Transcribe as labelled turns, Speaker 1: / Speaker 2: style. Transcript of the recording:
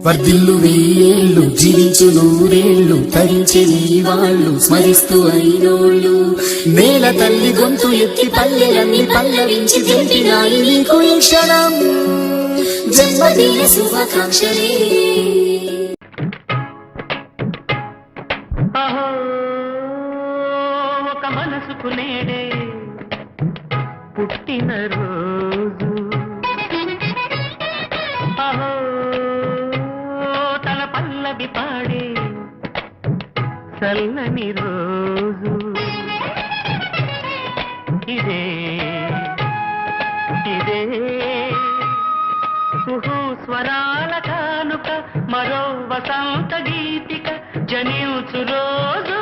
Speaker 1: వర్ధిల్లు వెయ్యేళ్ళు జీవించు నూరేళ్ళు తరించే నీ వాళ్ళు స్మరిస్తూ అయినోళ్ళు నేల తల్లి గొంతు ఎత్తి పల్లెలన్నీ పల్లవించి తెలిపినాయి నీకు ఈ క్షణం జన్మదిన శుభాకాంక్షలే.
Speaker 2: ఒక మనసుకు నేడే పుట్టిన రోజు తన పల్లవి పాడే చల్లని రోజు ఇదే ఇదే కుహు స్వరాల కానుక మరో వసంత గీతిక జనించు రోజు